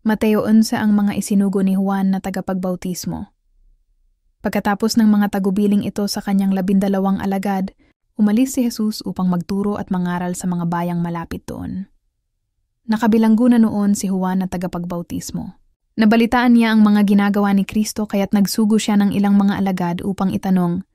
Mateo 11 ang mga isinugo ni Juan na tagapagbautismo. Pagkatapos ng mga tagubiling ito sa kanyang 12 alagad, umalis si Jesus upang magturo at mangaral sa mga bayang malapit doon. Nakabilanggo na noon si Juan na tagapagbautismo. Nabalitaan niya ang mga ginagawa ni Kristo kaya't nagsugo siya ng ilang mga alagad upang itanong,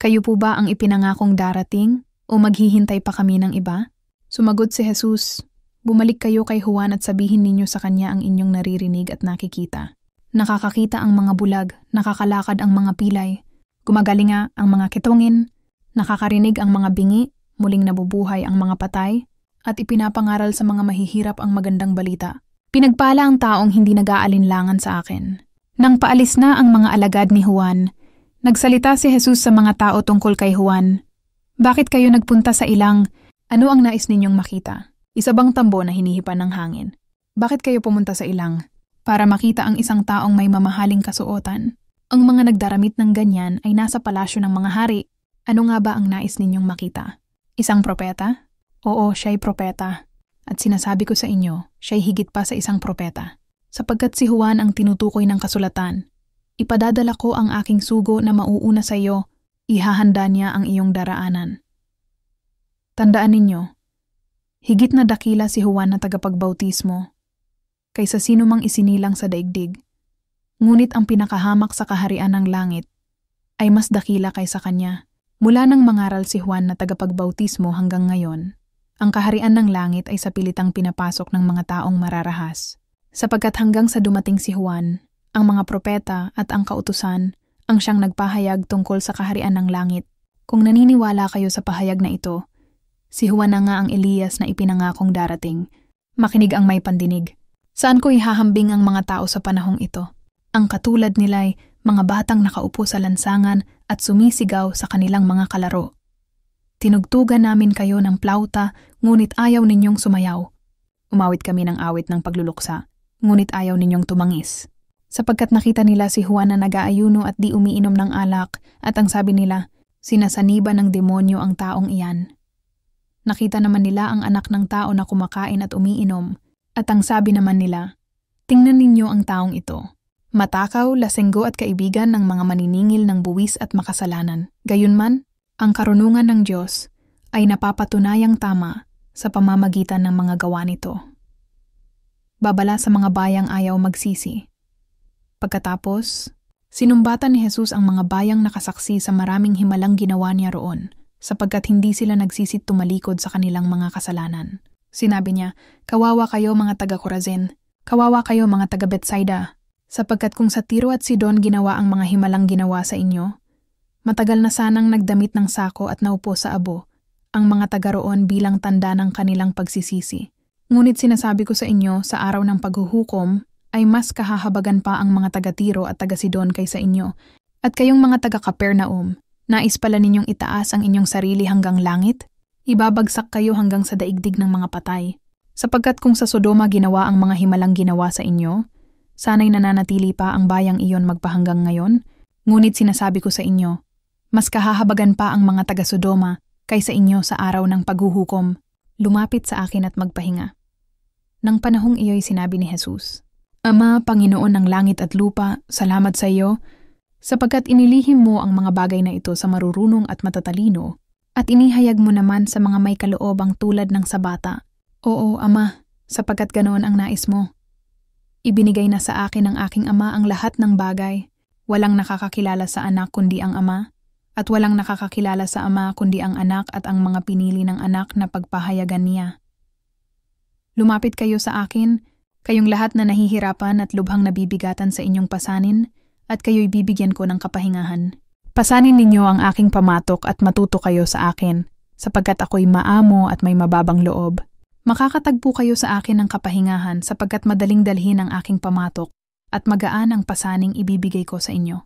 "Kayo po ba ang ipinangakong darating o maghihintay pa kami ng iba?" Sumagot si Jesus, "Bumalik kayo kay Juan at sabihin ninyo sa kanya ang inyong naririnig at nakikita. Nakakakita ang mga bulag, nakakalakad ang mga pilay, gumagalinga ang mga kitungin, nakakarinig ang mga bingi, muling nabubuhay ang mga patay, at ipinapangaral sa mga mahihirap ang magandang balita. Pinagpala ang taong hindi nag-aalinlangan sa akin." Nang paalis na ang mga alagad ni Juan, nagsalita si Jesus sa mga tao tungkol kay Juan. "Bakit kayo nagpunta sa ilang? Ano ang nais ninyong makita? Isa bang tambo na hinihipan ng hangin? Bakit kayo pumunta sa ilang? Para makita ang isang taong may mamahaling kasuotan. Ang mga nagdaramit ng ganyan ay nasa palasyo ng mga hari. Ano nga ba ang nais ninyong makita? Isang propeta? Oo, siya'y propeta. At sinasabi ko sa inyo, siya'y higit pa sa isang propeta. Sapagkat si Juan ang tinutukoy ng kasulatan. Ipadadala ko ang aking sugo na mauuna sa iyo, ihahanda niya ang iyong daraanan." Tandaan ninyo, higit na dakila si Juan na tagapagbautismo kaysa sino mang isinilang sa daigdig. Ngunit ang pinakahamak sa kaharian ng langit ay mas dakila kaysa kanya. Mula nang mangaral si Juan na tagapagbautismo hanggang ngayon, ang kaharian ng langit ay sa pilitang pinapasok ng mga taong mararahas. Sapagkat hanggang sa dumating si Juan, ang mga propeta at ang kautusan ang siyang nagpahayag tungkol sa kaharian ng langit. Kung naniniwala kayo sa pahayag na ito, si Juan na nga ang Elias na ipinangakong darating. Makinig ang may pandinig. Saan ko ihahambing ang mga tao sa panahong ito? Ang katulad nila'y mga batang nakaupo sa lansangan at sumisigaw sa kanilang mga kalaro. Tinugtugan namin kayo ng plauta, ngunit ayaw ninyong sumayaw. Umawit kami ng awit ng pagluluksa, ngunit ayaw ninyong tumangis. Sapagkat nakita nila si Juan na nag-aayuno at di umiinom ng alak, at ang sabi nila, sinasaniba ng demonyo ang taong iyan. Nakita naman nila ang anak ng tao na kumakain at umiinom, at ang sabi naman nila, tingnan ninyo ang taong ito. Matakaw, lasenggo at kaibigan ng mga maniningil ng buwis at makasalanan. Gayunman, ang karunungan ng Diyos ay napapatunayang tama sa pamamagitan ng mga gawa nito. Babala sa mga bayang ayaw magsisi. Pagkatapos, sinumbatan ni Jesus ang mga bayang nakasaksi sa maraming himalang ginawa niya roon, sapagkat hindi sila nagsisit tumalikod sa kanilang mga kasalanan. Sinabi niya, "Kawawa kayo mga taga-Corazin, kawawa kayo mga taga-Betsaida, sapagkat kung sa Tiro at Sidon ginawa ang mga himalang ginawa sa inyo, matagal na sanang nagdamit ng sako at naupo sa abo ang mga taga roon bilang tanda ng kanilang pagsisisi. Ngunit sinasabi ko sa inyo, sa araw ng paghuhukom ay mas kahahabagan pa ang mga taga-Tiro at taga-Sidon kaysa inyo. At kayong mga taga-Capernaum, nais pala ninyong itaas ang inyong sarili hanggang langit? Ibabagsak kayo hanggang sa daigdig ng mga patay. Sapagkat kung sa Sodoma ginawa ang mga himalang ginawa sa inyo, sana'y nananatili pa ang bayang iyon magpahanggang ngayon. Ngunit sinasabi ko sa inyo, mas kahahabagan pa ang mga taga-Sodoma kaysa inyo sa araw ng paghuhukom. Lumapit sa akin at magpahinga." Nang panahong iyo'y sinabi ni Jesus, "Ama, Panginoon ng langit at lupa, salamat sa iyo, sapagkat inilihim mo ang mga bagay na ito sa marurunong at matatalino, at inihayag mo naman sa mga may kaloobang tulad ng sa bata. Oo, Ama, sapagkat ganoon ang nais mo. Ibinigay na sa akin ng aking Ama ang lahat ng bagay. Walang nakakakilala sa anak kundi ang Ama, at walang nakakakilala sa Ama kundi ang anak at ang mga pinili ng anak na pagpahayagan niya. Lumapit kayo sa akin, kayong lahat na nahihirapan at lubhang nabibigatan sa inyong pasanin, at kayo'y bibigyan ko ng kapahingahan. Pasanin ninyo ang aking pamatok at matuto kayo sa akin, sapagkat ako'y maamo at may mababang loob. Makakatagpo kayo sa akin ng kapahingahan sapagkat madaling dalhin ang aking pamatok at magaan ang pasaning ibibigay ko sa inyo."